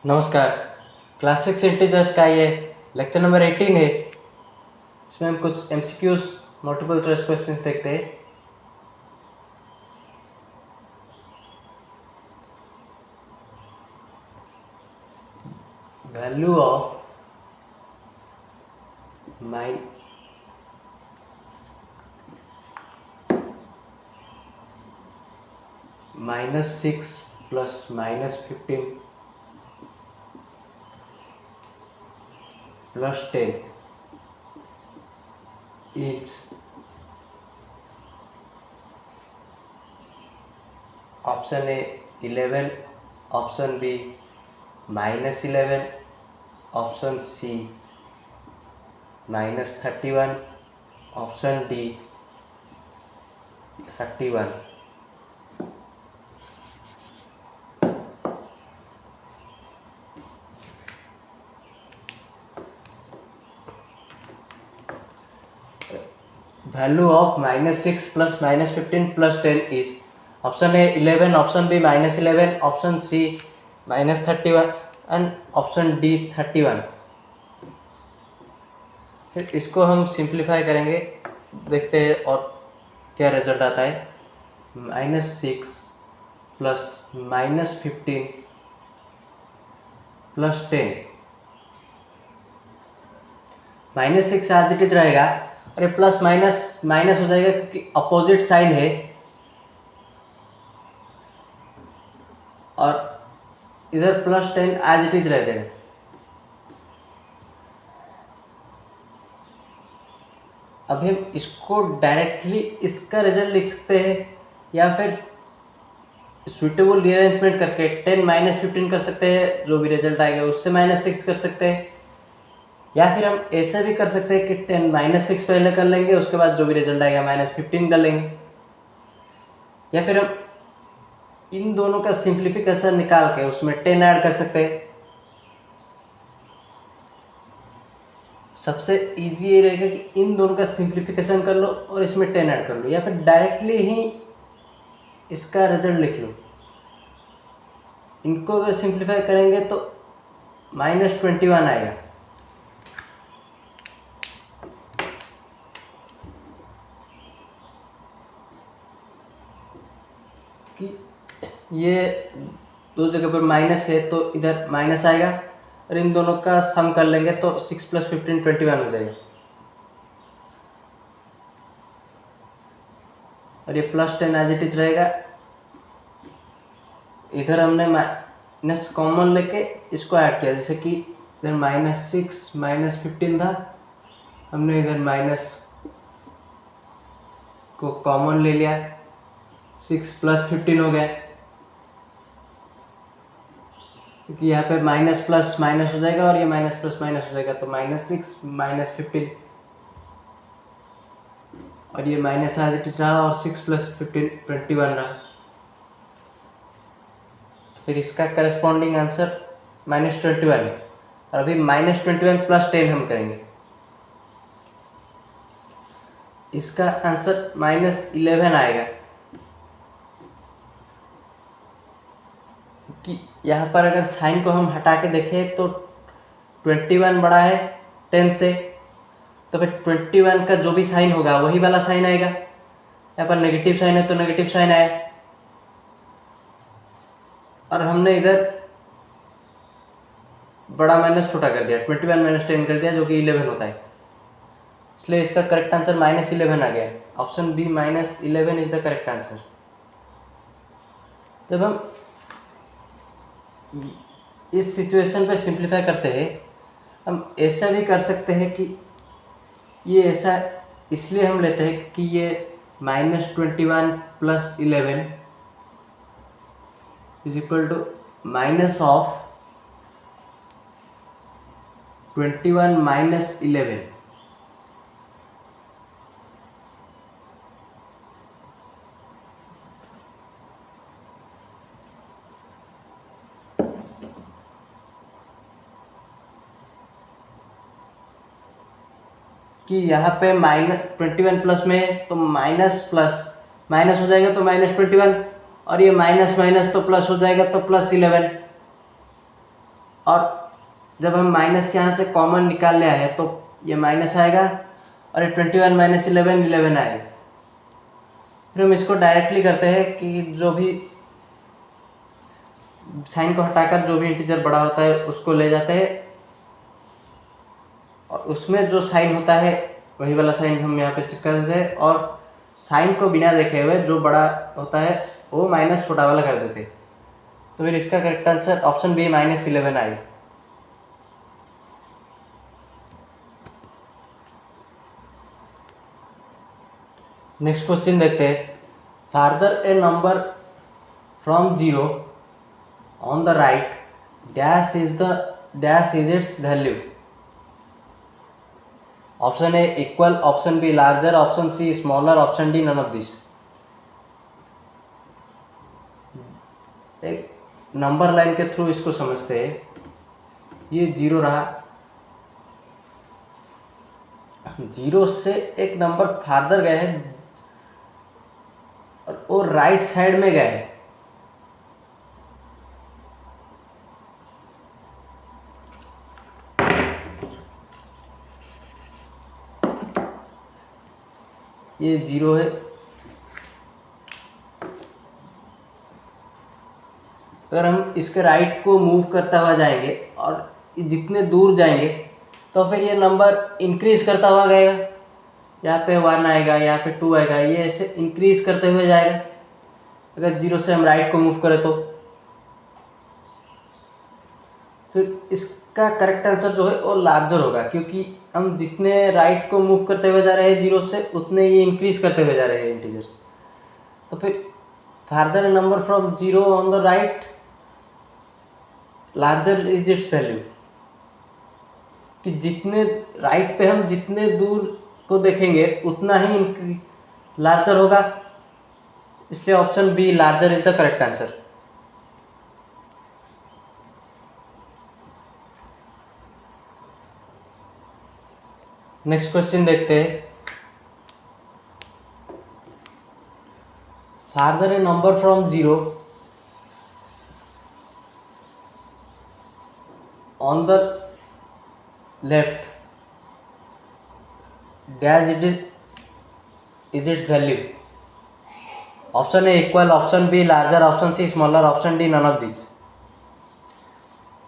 नमस्कार। Class 6 integers का ये लेक्चर नंबर 18 है। इसमें हम कुछ एमसीक्यूज मल्टीपल चॉइस क्वेश्चंस देखते हैं। Value of -6 plus -15 plus 10 is option A 11, option B -11, option C -31, option D 31। Value of -6 plus -15 plus 10 is option A 11, option B -11, option C -31 and option D 31। फिर इसको हम simplify करेंगे, देखते हैं और क्या रिजल्ट आता है। -6 plus -15 plus 10, -6 आज इट इज रहेगा और ये प्लस माइनस माइनस हो जाएगा क्योंकि अपोजिट साइन है, और इधर +10 एज इट इज रह जाएगा। अभी हम इसको डायरेक्टली इसका रिजल्ट लिख सकते हैं या फिर सुइटेबल रीअरेंजमेंट करके 10 -15 कर सकते हैं, जो भी रिजल्ट आएगा उससे -6 कर सकते हैं, या फिर हम ऐसा भी कर सकते हैं कि 10 -6 पहले कर लेंगे, उसके बाद जो भी रिजल्ट आएगा -15 कर लेंगे, या फिर हम इन दोनों का सिंप्लीफिकेशन निकाल के उसमें 10 ऐड कर सकते हैं। सबसे इजी ये रहेगा कि इन दोनों का सिंप्लीफिकेशन कर लो और इसमें 10 ऐड कर लो, या फिर डायरेक्टली ही इसका रिजल्ट लिख लो। इनको अगर सिंप्लीफाई करेंगे तो -21 आएगा। कि ये दो जगह पर माइनस है तो इधर माइनस आएगा, और इन दोनों का सम कर लेंगे तो 6 + 15 21 हो जाएगा, और ये +10 एज इट इज रहेगा। इधर हमने माइनस कॉमन लेके इसको ऐड किया, जैसे कि इधर -6 -15 था, हमने इधर माइनस को कॉमन ले लिया, 6 + 15 हो गया, क्योंकि यहाँ पे माइनस प्लस माइनस हो जाएगा और ये माइनस प्लस माइनस हो जाएगा, तो -6 -15, और ये माइनस एज इट इज रहा, और 6 + 15 21 रहा। तो फिर इसका करस्पॉन्डिंग आंसर -21 है, और अभी -21 + 10 हम करेंगे, इसका आंसर -11 आएगा। कि यहाँ पर अगर साइन को हम हटा के देखें तो 21 बड़ा है 10 से, तो फिर 21 का जो भी साइन होगा वही वाला साइन आएगा। यहाँ पर नेगेटिव साइन है तो नेगेटिव साइन आए, और हमने इधर बड़ा माइनस छोटा कर दिया, 21 - 10 कर दिया, जो कि 11 होता है, इसलिए इसका करेक्ट आंसर -11 आ गया। Option B -11 is the correct answer. जब हम इस सिचुएशन पे सिंप्लीफाई करते हैं, हम ऐसा भी कर सकते हैं कि ये ऐसा इसलिए हम लेते हैं कि ये -21 + 11 इज इक्वल टू -21 - 11। कि यहाँ पे -21 प्लस में तो माइनस प्लस माइनस हो जाएगा तो -21, और ये माइनस माइनस तो प्लस हो जाएगा तो +11। और जब हम माइनस यहाँ से कॉमन निकाल लिया है तो ये माइनस आएगा और ये 21 माइनस 11 11 आएगा। फिर हम इसको डायरेक्टली करते हैं कि जो भी साइन को हटाकर जो भी इंटीजर बड़ा होता है उसको ले जाते हैं और उसमें जो साइन होता है वही वाला साइन हम यहाँ पे चिपका देते हैं और साइन को बिना देखे हुए जो बड़ा होता है वो माइनस छोटा वाला कर देते हैं। तो फिर इसका correct answer option B minus 11 आएगा। नेक्स्ट क्वेश्चन देखते हैं। Farther a number from zero on the right dash is its value. Option A equal, option B larger, option C smaller, option D none of this. एक number line के through इसको समझते हैं। ये zero रहा, zero से एक number farther गए हैं और वो राइट साइड में गए हैं। ये जीरो है, अगर हम इसके राइट को मूव करता हुआ जाएंगे और जितने दूर जाएंगे तो फिर ये नंबर इंक्रीज करता हुआ गएगा। यहाँ पे 1 आएगा, यहाँ पे 2 आएगा, ये ऐसे इंक्रीज करते हुए जाएगा अगर जीरो से हम राइट को मूव करें तो। फिर इसका करेक्ट आंसर जो है वो लार्जर होगा, क्योंकि हम जितने राइट को मूव करते हुए जा रहे हैं जीरो से उतने ये इंक्रीज करते हुए जा रहे हैं इंटीजर्स। तो फिर farther number from zero on the right larger is its value, कि जितने राइट पे हम जितने दूर को देखेंगे उतना ही लार्जर होगा, इसलिए option B larger is the correct answer. Next question देखते हैं। Farther a number from zero on the left dash is its value. Option A equal, option B larger, option C smaller, option D none of this.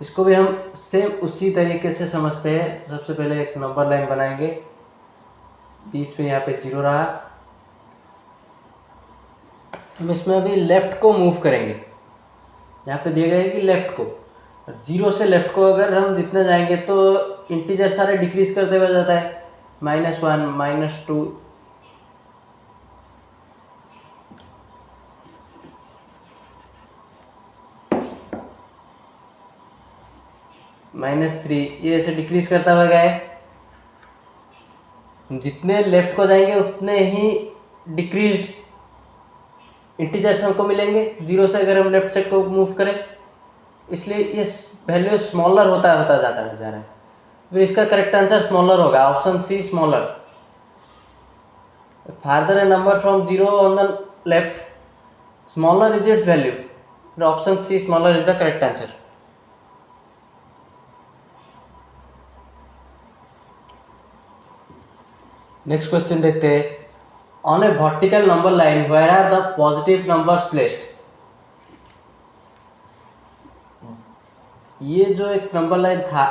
इसको भी हम same उसी तरीके से समझते हैं। सबसे पहले एक नंबर लाइन बनाएंगे, बीच में यहाँ पे जीरो रहा, हम इसमें अभी लेफ्ट को मूव करेंगे। यहाँ पे दिया गया है कि लेफ्ट को, जीरो से लेफ्ट को अगर हम जितना जाएंगे तो इंटीजर सारे डिक्रीज करते हुए जाता है, -1 -2 -3, ये ऐसे डिक्रीज करता हुआ गया है। जितने लेफ्ट को जाएंगे उतने ही डिक्रीज्ड इंटीजर्स हमको मिलेंगे जीरो से अगर हम लेफ्ट साइड को मूव करें, इसलिए ये वैल्यू स्मॉलर होता जा रहा है। फिर इसका करेक्ट आंसर स्मॉलर होगा, option C smaller. Farther a number from zero on the left smaller is its value, option C smaller is the correct answer. Next question देखते हैं। On a vertical number line where are the positive numbers placed. ये जो एक number line था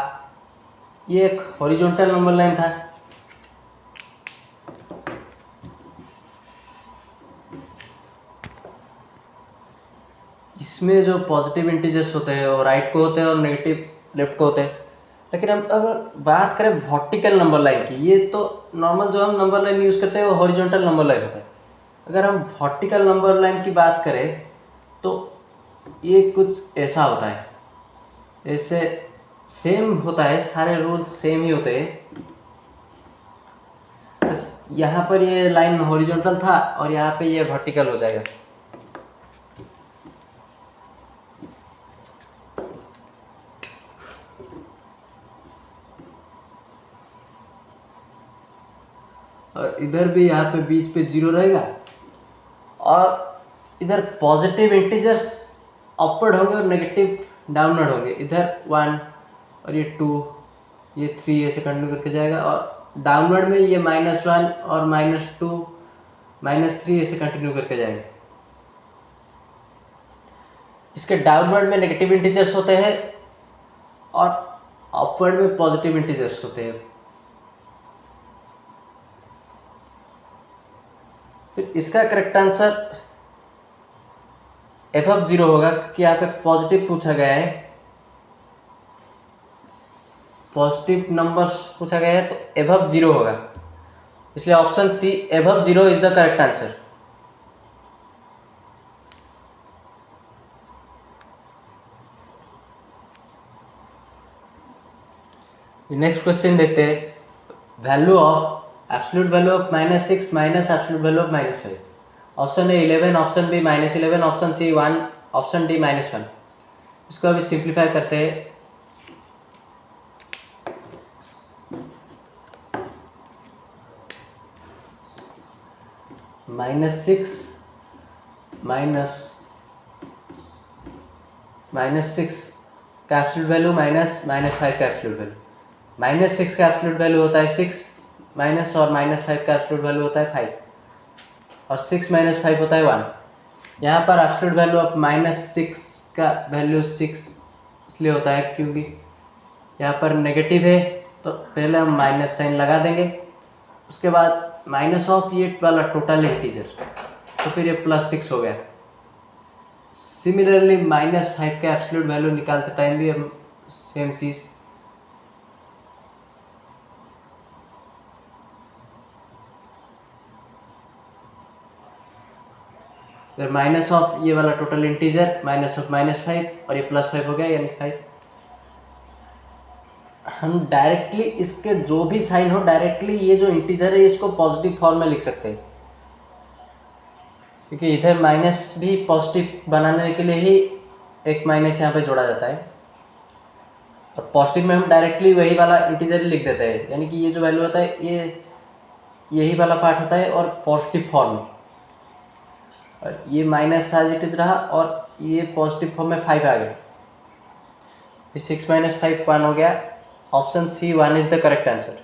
ये एक horizontal number line था, इसमें जो पॉजिटिव इंटीजर्स होते हैं वो राइट को होते हैं और नेगेटिव लेफ्ट को होते हैं। लेकिन हम अगर बात करें वर्टिकल नंबर लाइन की, ये तो नॉर्मल जो हम नंबर लाइन यूज़ करते हैं वो हॉरिजॉन्टल नंबर लाइन होता है। अगर हम वर्टिकल नंबर लाइन की बात करें तो ये कुछ ऐसा होता है, ऐसे सेम होता है, सारे रूल्स सेम ही होते हैं, बस यहाँ पर ये लाइन हॉरिजॉन्टल था और यहाँ पे ये वर्टिकल हो जाएगा। और इधर भी यहाँ पे बीच पे जीरो रहेगा और इधर पॉजिटिव इंटीजर्स अपवर्ड होंगे और नेगेटिव डाउनवर्ड होंगे। इधर 1 और ये 2, ये 3 ऐसे कंटिन्यू करके जाएगा, और डाउनवर्ड में ये -1 और -2 -3 ऐसे कंटिन्यू करके जाएगा। इसके डाउनवर्ड में नेगेटिव इंटीजर्स होते हैं और अपवर्ड में पॉजिटिव इंटीजर्स होते हैं। फिर इसका करेक्ट आंसर f(0) होगा, क्योंकि यहाँ पे पॉजिटिव पूछा गया है, पॉजिटिव नंबर्स पूछा गया है, तो f(0) होगा। इसलिए option C f(0) is the correct answer. Next question देखते हैं। Value of absolute value of -6 minus absolute value of -5। Option A 11, option B -11, option C 1, option D -1। इसको अभी सिंप्लीफाई करते हैं। -6 -6 का एब्सोल्यूट वैल्यू -5 का एब्सोल्यूट वैल्यू। -6 का absolute value होता है 6 माइनस, और -5 का एब्सोल्यूट वैल्यू होता है 5, और 6 - 5 होता है 1। यहाँ पर एब्सोल्यूट वैल्यू ऑफ -6 का वैल्यू 6 इसलिए होता है क्योंकि यहाँ पर नेगेटिव है, तो पहले हम माइनस साइन लगा देंगे, उसके बाद माइनस ऑफ ये वाला टोटल इंटीजर, तो फिर ये +6 हो गया। सिमिलरली -5 का एब्सोल्यूट वैल्यू निकालते टाइम भी हम सेम चीज़, फिर माइनस ऑफ ये वाला टोटल इंटीजर माइनस ऑफ -5, और ये +5 हो गया, यानी 5। हम डायरेक्टली इसके जो भी साइन हो, डायरेक्टली ये जो इंटीजर है इसको पॉजिटिव फॉर्म में लिख सकते हैं, क्योंकि इधर माइनस भी पॉजिटिव बनाने के लिए ही एक माइनस यहाँ पे जोड़ा जाता है, और पॉजिटिव में हम डायरेक्टली वही वाला इंटीजर लिख देते हैं, यानी कि ये जो वैल्यू होता है ये यही वाला पार्ट होता है, और पॉजिटिव फॉर्म में, और ये माइनस एज इट इज रहा, और ये पॉजिटिव फॉर्म में 5 आ गया, फिर 6 - 5 1 हो गया। Option C 1 is the correct answer.